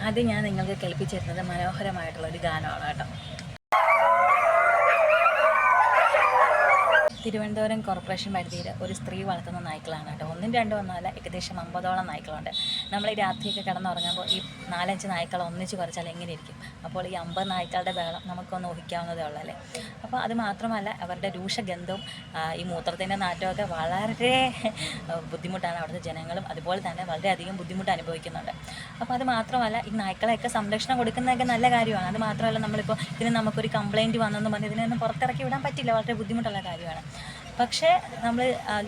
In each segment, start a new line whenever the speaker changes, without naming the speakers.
അത് ഞാൻ നിങ്ങൾക്ക് കേൾപ്പിച്ചിരുന്നത് മനോഹരമായിട്ടുള്ളൊരു ഗാനമാണ് കേട്ടോ. തിരുവനന്തപുരം കോർപ്പറേഷൻ പരിധിയിൽ ഒരു സ്ത്രീ വളർത്തുന്ന നായ്ക്കളാണ് കേട്ടോ. ഒന്നും രണ്ടും ഒന്നുമല്ല, ഏകദേശം 50ഓളം നായ്ക്കളുണ്ട്. നമ്മൾ ഈ രാത്രിയൊക്കെ കിടന്നുറങ്ങുമ്പോൾ ഈ 4-5 നായ്ക്കൾ ഒന്നിച്ച് കുറച്ചാൽ എങ്ങനെ ഇരിക്കും? അപ്പോൾ ഈ 50 നായ്ക്കളുടെ ബഹളം നമുക്കൊന്ന് ഊഹിക്കാവുന്നതേ ഉള്ളല്ലേ. അപ്പോൾ അത് മാത്രമല്ല, അവരുടെ രൂക്ഷഗന്ധവും ഈ മൂത്രത്തിൻ്റെ നാറ്റമൊക്കെ വളരെ ബുദ്ധിമുട്ടാണ് അവിടുത്തെ ജനങ്ങളും അതുപോലെ തന്നെ വളരെയധികം ബുദ്ധിമുട്ട് അനുഭവിക്കുന്നുണ്ട്. അപ്പോൾ അത് മാത്രമല്ല, ഈ നായ്ക്കളെയൊക്കെ സംരക്ഷണം കൊടുക്കുന്നതൊക്കെ നല്ല കാര്യമാണ്. അത് മാത്രമല്ല, നമ്മളിപ്പോൾ ഇതിന് നമുക്കൊരു കംപ്ലയിൻറ്റ് വന്നെന്ന് പറഞ്ഞ് ഇതിനൊന്നും പുറത്തിറക്കി വിടാൻ പറ്റില്ല, വളരെ ബുദ്ധിമുട്ടുള്ള കാര്യമാണ്. പക്ഷേ നമ്മൾ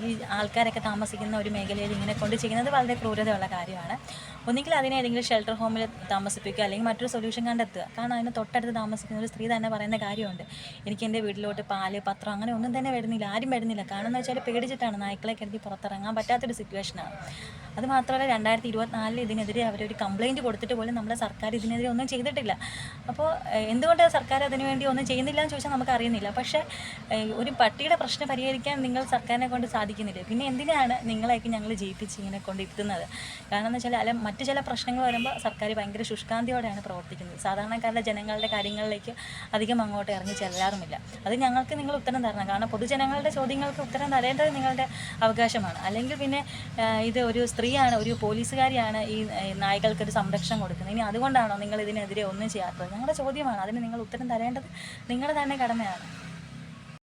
ഈ ആൾക്കാരൊക്കെ താമസിക്കുന്ന ഒരു മേഖലയിൽ ഇങ്ങനെ കൊണ്ട് ചെയ്യുന്നത് വളരെ ക്രൂരതയുള്ള കാര്യമാണ്. ഒന്നുകിൽ അതിനെ ഏതെങ്കിലും ഷെൽട്ടർ ഹോമിൽ താമസിപ്പിക്കുക, അല്ലെങ്കിൽ മറ്റൊരു സൊല്യൂഷൻ കണ്ടെത്തുക. കാരണം അതിന് തൊട്ടടുത്ത് താമസിക്കുന്ന ഒരു സ്ത്രീ തന്നെ പറയുന്ന കാര്യമുണ്ട്, എനിക്ക് എൻ്റെ വീട്ടിലോട്ട് പാല്, പത്രം അങ്ങനെ ഒന്നും തന്നെ വരുന്നില്ല, ആരും വരുന്നില്ല. കാരണം എന്ന് വെച്ചാൽ പേടിച്ചിട്ടാണ്, നായ്ക്കളെ കരുതി പുറത്തിറങ്ങാൻ പറ്റാത്തൊരു സിറ്റുവേഷനാണ്. അത് മാത്രമല്ല, 2024 ഇതിനെതിരെ അവരൊരു കംപ്ലയിൻറ്റ് കൊടുത്തിട്ട് പോലും നമ്മുടെ സർക്കാർ ഇതിനെതിരെ ഒന്നും ചെയ്തിട്ടില്ല. അപ്പോൾ എന്തുകൊണ്ട് സർക്കാർ അതിനുവേണ്ടി ഒന്നും ചെയ്യുന്നില്ല എന്ന് ചോദിച്ചാൽ നമുക്കറിയുന്നില്ല. പക്ഷേ ഒരു പട്ടിയുടെ പ്രശ്നം പരിഹരിക്കാൻ നിങ്ങൾ സർക്കാരിനെ കൊണ്ട് സാധിക്കുന്നില്ല, പിന്നെ എന്തിനാണ് നിങ്ങളെയൊക്കെ ഞങ്ങൾ ജയിപ്പിച്ച് ഇങ്ങനെ കൊണ്ടിരുത്തുന്നത്? കാരണം എന്ന് വെച്ചാൽ മറ്റു ചില പ്രശ്നങ്ങൾ വരുമ്പോൾ സർക്കാർ ഭയങ്കര ശുഷ്കാന്തിയോടെയാണ് പ്രവർത്തിക്കുന്നത്. സാധാരണക്കാരുടെ ജനങ്ങളുടെ കാര്യങ്ങളിലേക്ക് അധികം അങ്ങോട്ട് ഇറങ്ങി ചെല്ലാറുമില്ല. അത് ഞങ്ങൾക്ക് നിങ്ങൾ ഉത്തരം തരണം. കാരണം പൊതുജനങ്ങളുടെ ചോദ്യങ്ങൾക്ക് ഉത്തരം തരേണ്ടത് നിങ്ങളുടെ അവകാശമാണ്. അല്ലെങ്കിൽ പിന്നെ ഇത് ഒരു സ്ത്രീയാണ്, ഒരു പോലീസുകാരിയാണ് ഈ നായ്ക്കൾക്കൊരു സംരക്ഷണം കൊടുക്കുന്നത്. ഇനി അതുകൊണ്ടാണോ നിങ്ങൾ ഇതിനെതിരെ ഒന്നും ചെയ്യാത്തത്? ഞങ്ങളുടെ ചോദ്യമാണ്, അതിന് നിങ്ങൾ ഉത്തരം തരേണ്ടത് നിങ്ങളുടെ തന്നെ കടമയാണ്.